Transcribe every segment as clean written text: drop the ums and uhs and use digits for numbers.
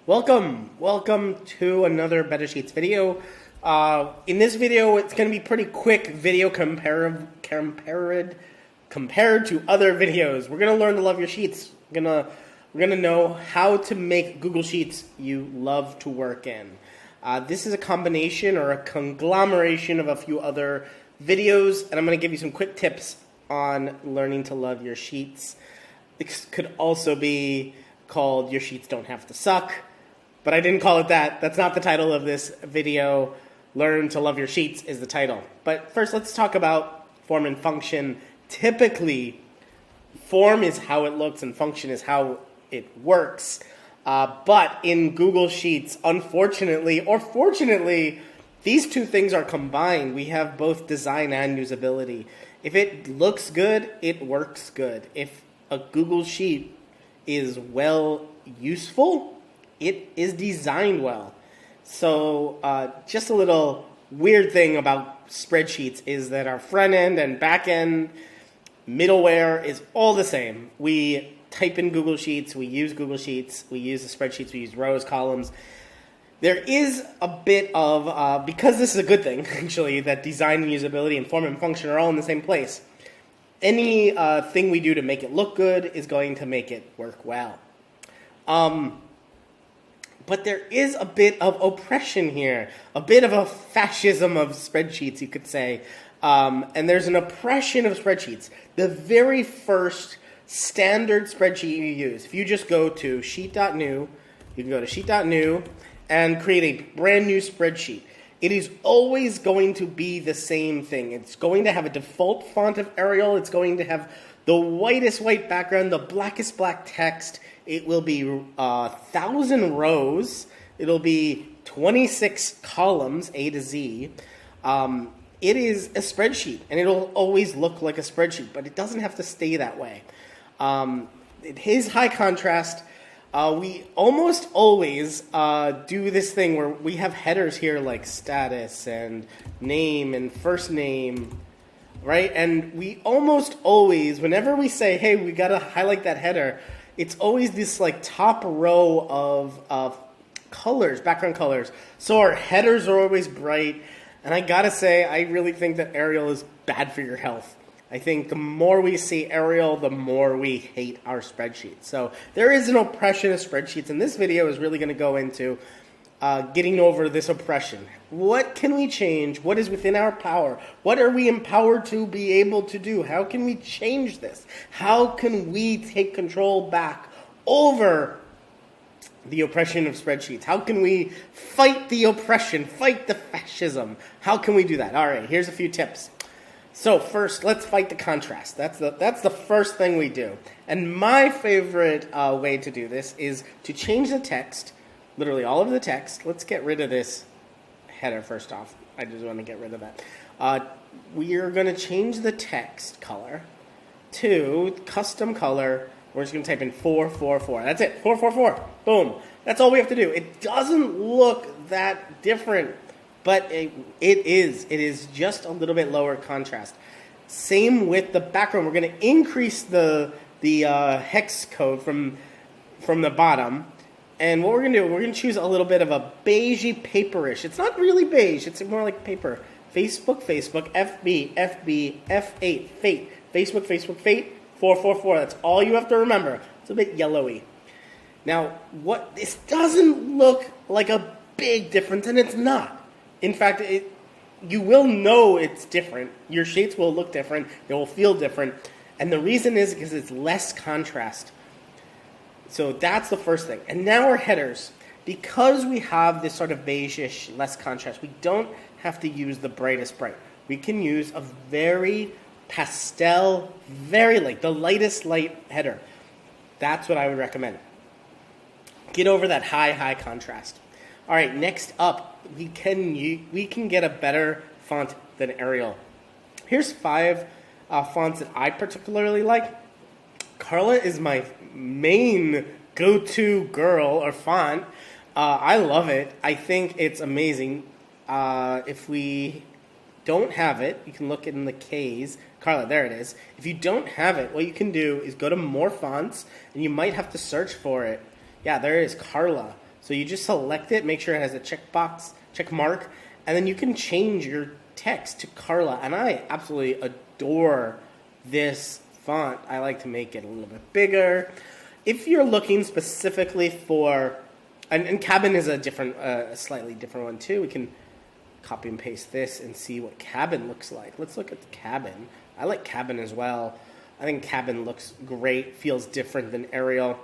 Welcome to another Better Sheets video. In this video, it's going to be pretty quick video compared to other videos. We're going to learn to love your sheets. We're gonna know how to make Google Sheets you love to work in. This is a combination or a conglomeration of a few other videos, and I'm going to give you some quick tips on learning to love your sheets. This could also be called Your Sheets Don't Have to Suck, but I didn't call it that. That's not the title of this video. Learn to Love Your Sheets is the title. But first, let's talk about form and function. Typically, form is how it looks and function is how it works. But in Google Sheets, unfortunately or fortunately, these two things are combined. We have both design and usability. If it looks good, it works good. If a Google Sheet is useful, it is designed well. So just a little weird thing about spreadsheets is that our front end and back end middleware is all the same. We type in Google Sheets, we use Google Sheets, we use the spreadsheets, we use rows, columns. There is a bit of, because this is a good thing, actually, that design and usability and form and function are all in the same place. Any thing we do to make it look good is going to make it work well. But there is a bit of oppression here, a bit of a fascism of spreadsheets, you could say. And there's an oppression of spreadsheets. The very first standard spreadsheet you use, if you just go to sheet.new, you can go to sheet.new and create a brand new spreadsheet. It is always going to be the same thing. It's going to have a default font of Arial. It's going to have the whitest white background, the blackest black text. It will be 1,000 rows. It'll be 26 columns, A to Z. It is a spreadsheet, and it'll always look like a spreadsheet, but it doesn't have to stay that way. It is high contrast. We almost always do this thing where we have headers here like status and name and first name, right? And we almost always, whenever we say, hey, we got to highlight that header, it's always this like top row of colors, background colors. So our headers are always bright. And I gotta say, I really think that Arial is bad for your health. I think the more we see Arial, the more we hate our spreadsheets. So there is an oppression of spreadsheets, and this video is really going to go into getting over this oppression. What can we change? What is within our power? What are we empowered to be able to do? How can we change this? How can we take control back over the oppression of spreadsheets? How can we fight the oppression, fight the fascism? How can we do that? All right, here's a few tips. So first, let's fight the contrast. That's the first thing we do. And my favorite way to do this is to change the text, literally all of the text. Let's get rid of this header first off. I just want to get rid of that. We are going to change the text color to custom color. We're just going to type in 444. That's it, 444. Boom. That's all we have to do. It doesn't look that different, but it is just a little bit lower contrast. Same with the background. We're going to increase the hex code from the bottom. And what we're going to do, we're going to choose a little bit of a beigey paperish. It's not really beige. It's more like paper. Facebook, FB, F8, Fate. Facebook, Fate, 444. That's all you have to remember. It's a bit yellowy. Now, this doesn't look like a big difference, and it's not. In fact, you will know it's different. Your sheets will look different. They will feel different. And the reason is because it's less contrast. So that's the first thing. And now our headers. Because we have this sort of beige-ish, less contrast, we don't have to use the brightest bright. We can use a very pastel, very light, the lightest light header. That's what I would recommend. Get over that high contrast. All right, next up, we can get a better font than Arial. Here's 5 fonts that I particularly like. Carla is my main go-to girl or font. I love it. I think it's amazing. If we don't have it, you can look in the K's. Carla, there it is. If you don't have it, what you can do is go to more fonts, and you might have to search for it. Yeah, there it is, Carla. So you just select it, make sure it has a check mark, and then you can change your text to Carla. And I absolutely adore this font. I like to make it a little bit bigger. If you're looking specifically for, and Cabin is a slightly different one too. We can copy and paste this and see what Cabin looks like. Let's look at Cabin. I like Cabin as well. I think Cabin looks great, feels different than Arial.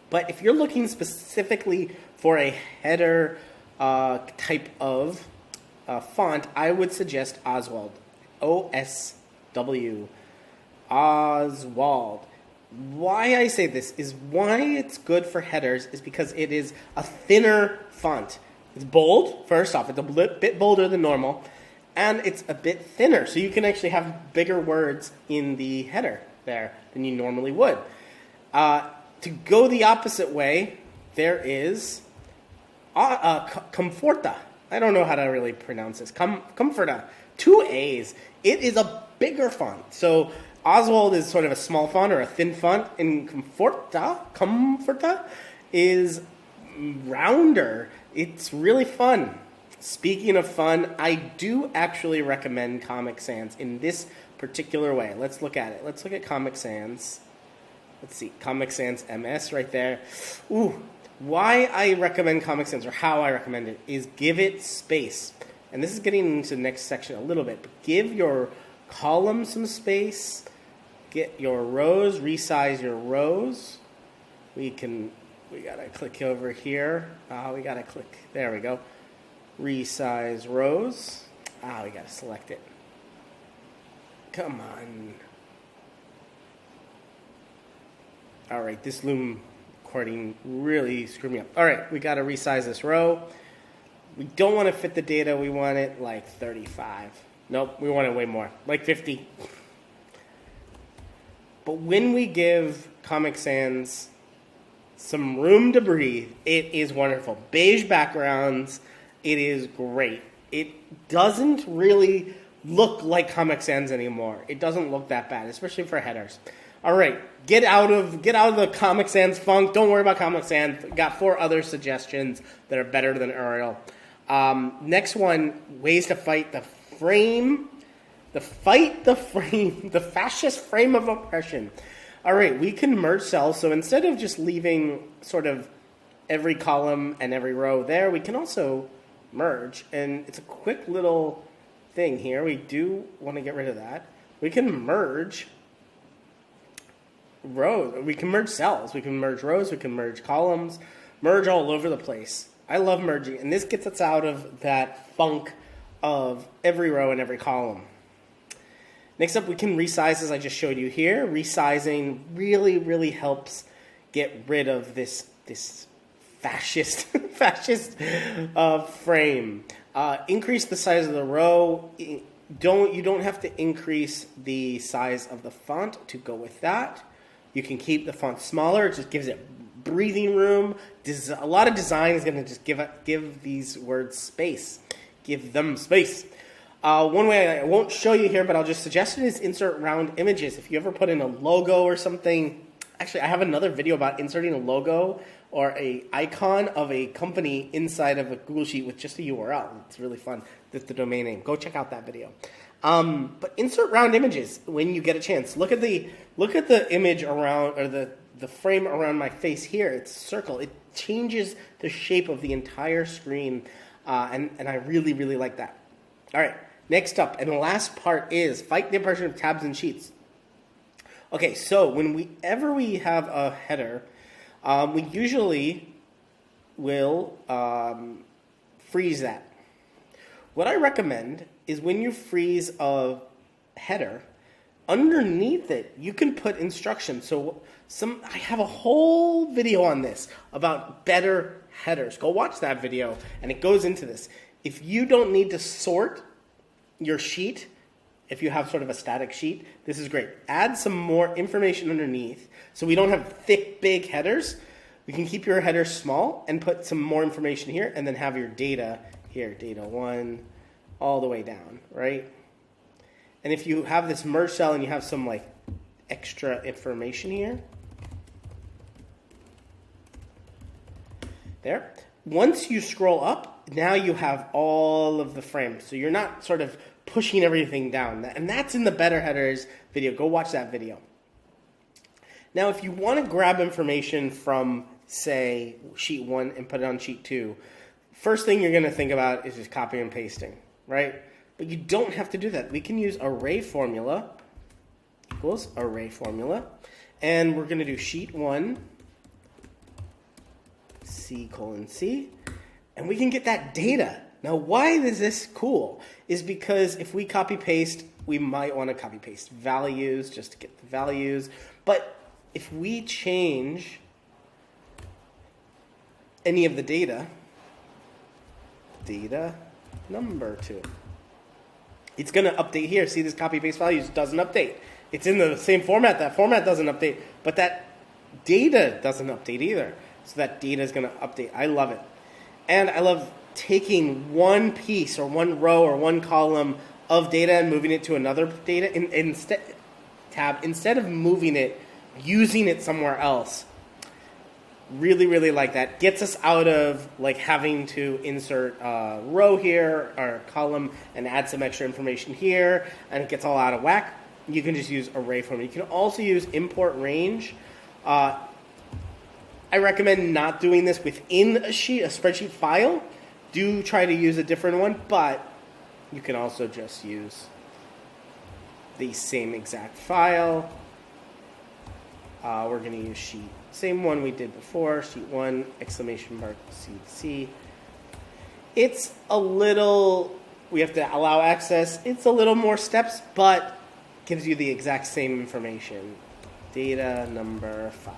But if you're looking specifically for a header type of font, I would suggest Oswald. O-S-W. Oswald. Why I say this is why it's good for headers is because it is a thinner font. It's bold, first off. It's a bit bolder than normal. And it's a bit thinner. So you can actually have bigger words in the header there than you normally would. To go the opposite way, there is Comforta. I don't know how to really pronounce this. Comforta. 2 A's. It is a bigger font. So Oswald is sort of a small font or a thin font, and Comforta is rounder. It's really fun. Speaking of fun, I do actually recommend Comic Sans in this particular way. Let's look at it. Let's look at Comic Sans. Let's see, Comic Sans MS right there. Ooh, why I recommend Comic Sans, or how I recommend it, is give it space. And this is getting into the next section a little bit, but give your column some space. Get your rows, resize your rows. We gotta click over here. We gotta click, there we go. Resize rows. We gotta select it. Come on. All right, this Loom recording really screwed me up. All right, we gotta resize this row. We don't want to fit the data. We want it like 35. Nope, we want it way more, like 50. But when we give Comic Sans some room to breathe, it is wonderful. Beige backgrounds, it is great. It doesn't really look like Comic Sans anymore. It doesn't look that bad, especially for headers. All right, get out of the Comic Sans funk. Don't worry about Comic Sans. Got 4 other suggestions that are better than Arial. Next one, ways to fight the frame. The fascist frame of oppression. All right, we can merge cells. So instead of just leaving sort of every column and every row there, we can also merge. And it's a quick little thing here. We do want to get rid of that. We can merge rows. We can merge cells. We can merge rows. We can merge columns. Merge all over the place. I love merging. And this gets us out of that funk of every row and every column. Next up, we can resize, as I just showed you here. Resizing really, really helps get rid of this fascist frame. Increase the size of the row. You don't have to increase the size of the font to go with that. You can keep the font smaller. It just gives it breathing room. A lot of design is going to just give these words space. Give them space. One way I won't show you here, but I'll just suggest it, is insert round images. If you ever put in a logo or something, actually I have another video about inserting a logo or a icon of a company inside of a Google Sheet with just a URL. It's really fun. That's the domain name. Go check out that video. But insert round images when you get a chance. Look at the image around, or the frame around my face here. It's a circle. It changes the shape of the entire screen, and I really, really like that. All right. Next up, and the last part is fight the oppression of tabs and sheets. Okay, so whenever we have a header, we usually will freeze that. What I recommend is when you freeze a header, underneath it, you can put instructions. So I have a whole video on this about better headers. Go watch that video, and it goes into this. If you don't need to sort your sheet, if you have sort of a static sheet, this is great. Add some more information underneath so we don't have thick, big headers. We can keep your header small and put some more information here, and then have your data here, data 1, all the way down, right? And if you have this merge cell and you have some like extra information here, There. Once you scroll up, now you have all of the frames. So you're not sort of pushing everything down. And that's in the Better Headers video. Go watch that video. Now, if you want to grab information from, say, sheet 1 and put it on sheet 2, first thing you're going to think about is just copying and pasting, right? But you don't have to do that. We can use array formula equals array formula. And we're going to do sheet 1, C:C, and we can get that data. Now, why is this cool? Is because if we copy paste, we might want to copy paste values just to get the values. But if we change any of the data number to it, it's going to update here. See, this copy paste values doesn't update. It's in the same format. That format doesn't update, but that data doesn't update either. So that data is going to update. I love it. And I love taking one piece or one row or one column of data and moving it to another data tab instead of moving it, using it somewhere else. Really, really like that. Gets us out of like having to insert a row here or a column and add some extra information here, and it gets all out of whack. You can just use array formula. You can also use import range. I recommend not doing this within a spreadsheet file. Do try to use a different one, but you can also just use the same exact file. We're going to use sheet, same one we did before, sheet 1, exclamation mark, C. It's a little, we have to allow access. It's a little more steps, but gives you the exact same information. Data number 5.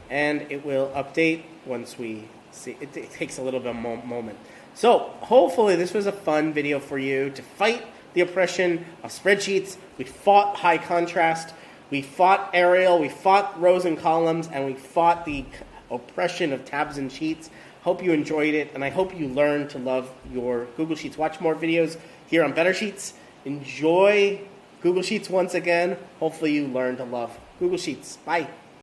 And it will update once we see. It takes a little bit of a moment. So hopefully this was a fun video for you to fight the oppression of spreadsheets. We fought high contrast. We fought Arial. We fought rows and columns. And we fought the oppression of tabs and sheets. Hope you enjoyed it. And I hope you learned to love your Google Sheets. Watch more videos here on Better Sheets. Enjoy Google Sheets once again. Hopefully you learn to love Google Sheets. Bye.